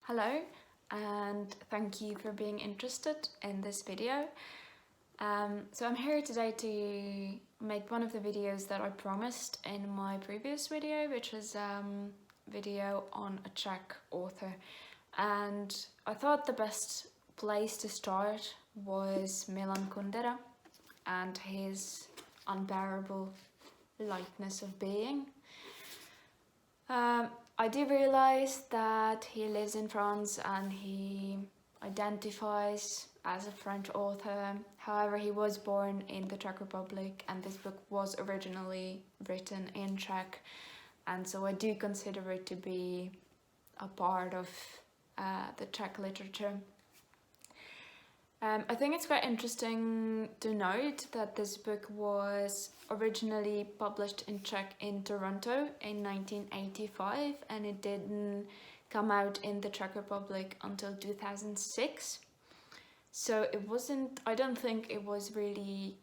Hello, and thank you for being interested in this video. So I'm here today to make one of the videos that I promised in my previous video, which was video on a Czech author. And I thought the best place to start was Milan Kundera and his Unbearable Lightness of Being. I do realize that he lives in France and he identifies as a French author. However, he was born in the Czech Republic and this book was originally written in Czech, and so I do consider it to be a part of the Czech literature. I think it's quite interesting to note that this book was originally published in Czech in Toronto in 1985 and it didn't come out in the Czech Republic until 2006. So it wasn't, I don't think it was really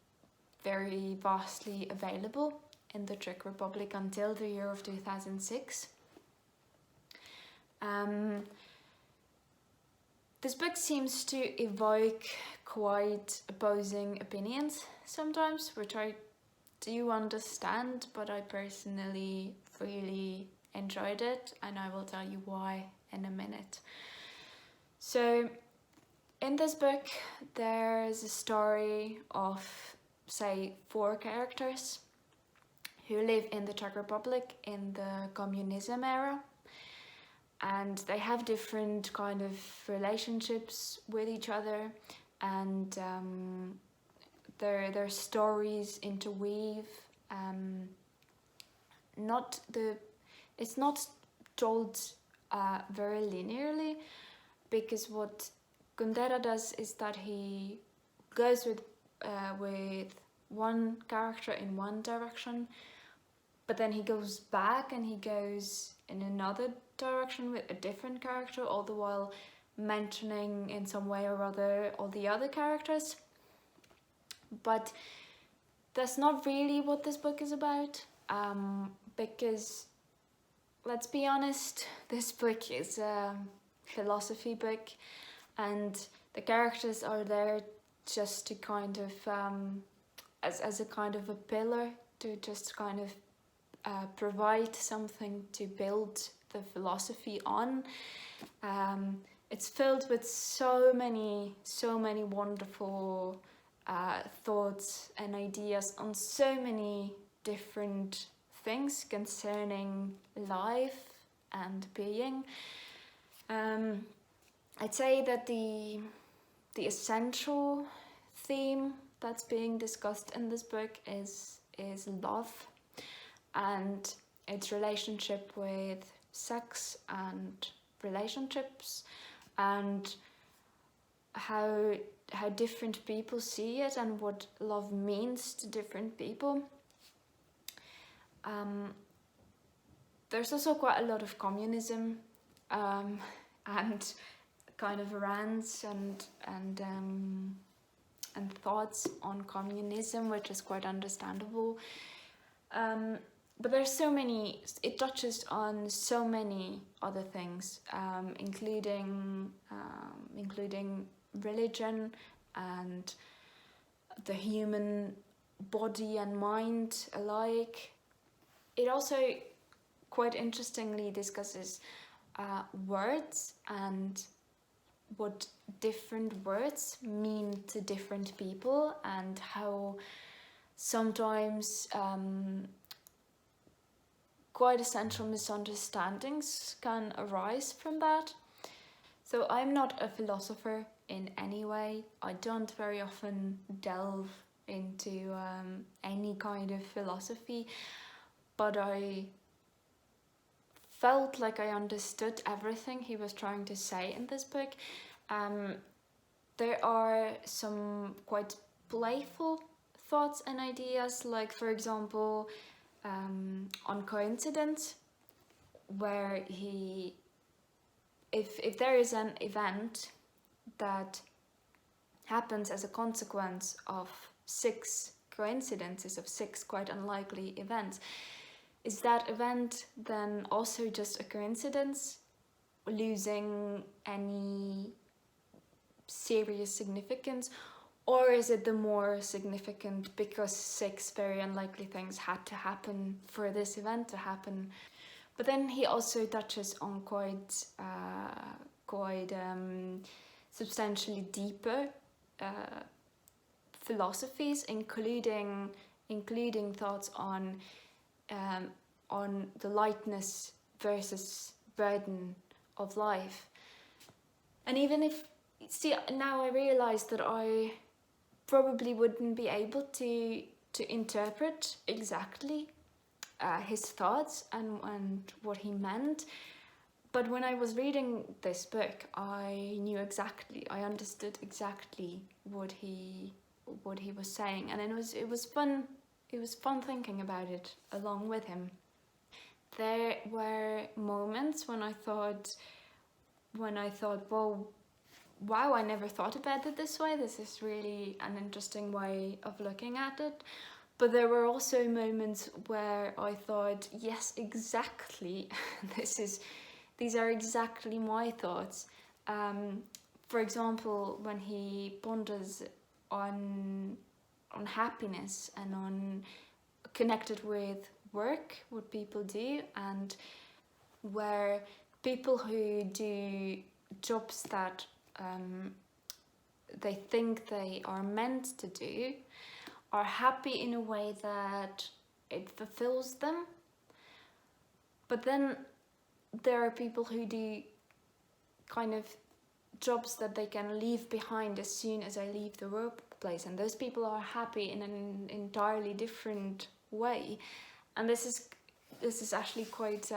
very vastly available in the Czech Republic until the year of 2006. This book seems to evoke quite opposing opinions sometimes, which I do understand, but I personally really enjoyed it, and I will tell you why in a minute. So, in this book, there's a story of, say, 4 characters who live in the Czech Republic in the communism era. And they have different kind of relationships with each other, and their stories interweave. It's not told very linearly, because what Kundera does is that he goes with one character in one direction, but then he goes back and he goes in another direction with a different character, all the while mentioning in some way or other all the other characters. But that's not really what this book is about, because let's be honest, this book is a philosophy book and the characters are there just to kind of as a kind of a pillar to just kind of provide something to build the philosophy on. It's filled with so many wonderful thoughts and ideas on so many different things concerning life and being. I'd say that the essential theme that's being discussed in this book is love and its relationship with sex and relationships, and how different people see it and what love means to different people. There's also quite a lot of communism and kind of rants and thoughts on communism, which is quite understandable. But there's so many, it touches on so many other things, including religion and the human body and mind alike. It also quite interestingly discusses words and what different words mean to different people, and how sometimes quite essential misunderstandings can arise from that. So I'm not a philosopher in any way. I don't very often delve into any kind of philosophy, but I felt like I understood everything he was trying to say in this book. There are some quite playful thoughts and ideas, like for example on coincidence, where if there is an event that happens as a consequence of 6 coincidences, of 6 quite unlikely events, is that event then also just a coincidence? losing any serious significance, or is it the more significant because 6 very unlikely things had to happen for this event to happen? But then he also touches on quite substantially deeper philosophies, including thoughts on the lightness versus burden of life. And even if, see, now I realize that I probably wouldn't be able to interpret exactly his thoughts and what he meant, but when I was reading this book, I understood exactly what he was saying, and it was fun thinking about it along with him. There were moments when I thought, well, wow, I never thought about it this way. This is really an interesting way of looking at it. But there were also moments where I thought, yes, exactly. These are exactly my thoughts. For example, when he ponders on happiness and on connected with work, what people do, and where people who do jobs that they think they are meant to do are happy in a way that it fulfills them. But then there are people who do kind of jobs that they can leave behind as soon as I leave the workplace, and those people are happy in an entirely different way. And this is actually quite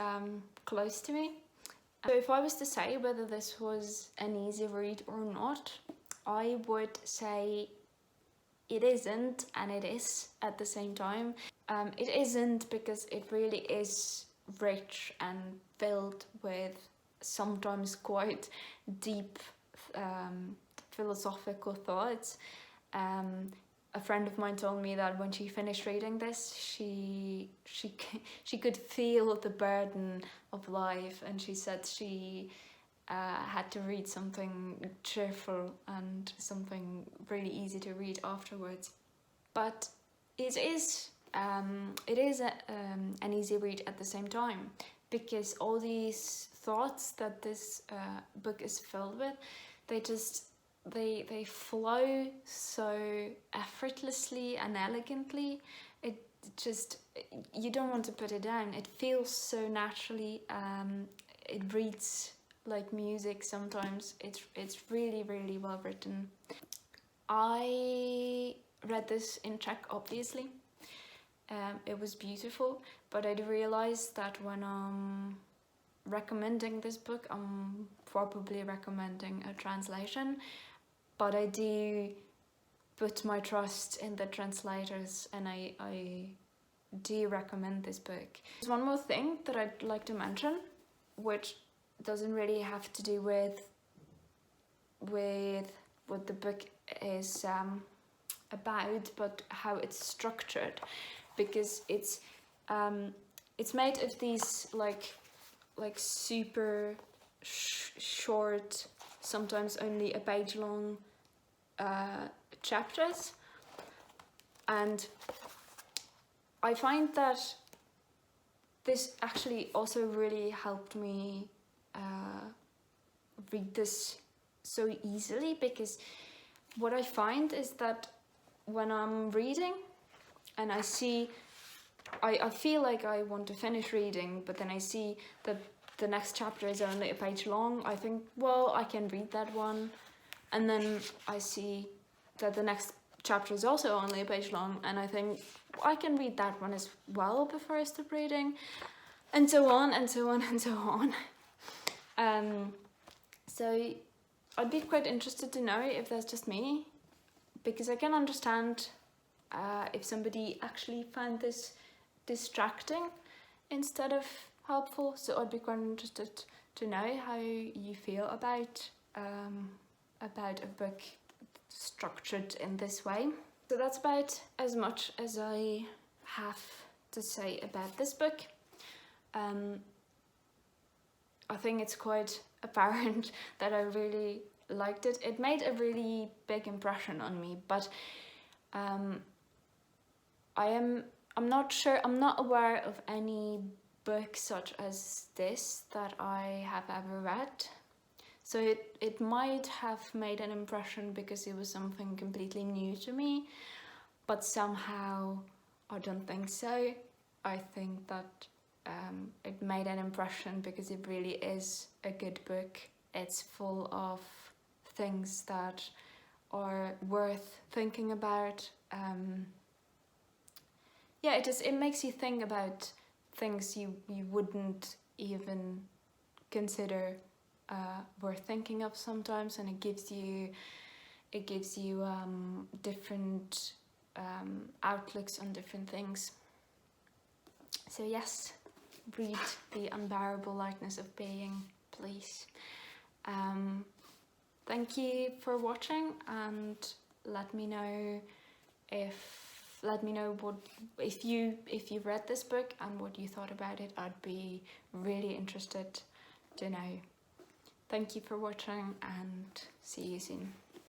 close to me. So if I was to say whether this was an easy read or not, I would say it isn't, and it is at the same time. It isn't because it really is rich and filled with sometimes quite deep philosophical thoughts. A friend of mine told me that when she finished reading this, she could feel the burden of life, and she said she had to read something cheerful and something really easy to read afterwards. But it is an easy read at the same time, because all these thoughts that this book is filled with, they flow so effortlessly and elegantly. It just, you don't want to put it down. It feels so naturally. It reads like music sometimes. It's really, really well written. I read this in Czech, obviously. It was beautiful, but I realized that when I'm recommending this book, I'm probably recommending a translation, but I do put my trust in the translators, and I do recommend this book. There's one more thing that I'd like to mention, which doesn't really have to do with what the book is about, but how it's structured, because it's made of these like super short, sometimes only a page long chapters, and I find that this actually also really helped me read this so easily, because what I find is that when I'm reading and I feel like I want to finish reading, but then I see that the next chapter is only a page long, I think, well, I can read that one, and then I see that the next chapter is also only a page long, and I think, I can read that one as well before I stop reading, and so on and so on and so on. So I'd be quite interested to know if that's just me, because I can understand if somebody actually found this distracting instead of helpful. So I'd be quite interested to know how you feel about a book structured in this way. So that's about as much as I have to say about this book. I think it's quite apparent that I really liked it. It made a really big impression on me, but I'm not sure, I'm not aware of any book such as this that I have ever read. So it might have made an impression because it was something completely new to me, but somehow I don't think so. I think that it made an impression because it really is a good book. It's full of things that are worth thinking about. Yeah, it makes you think about things you wouldn't even consider worth thinking of sometimes, and it gives you different outlooks on different things. So yes, read The Unbearable Lightness of Being, please. Thank you for watching, and let me know if you read this book and what you thought about it. I'd be really interested to know. Thank you for watching, and see you soon.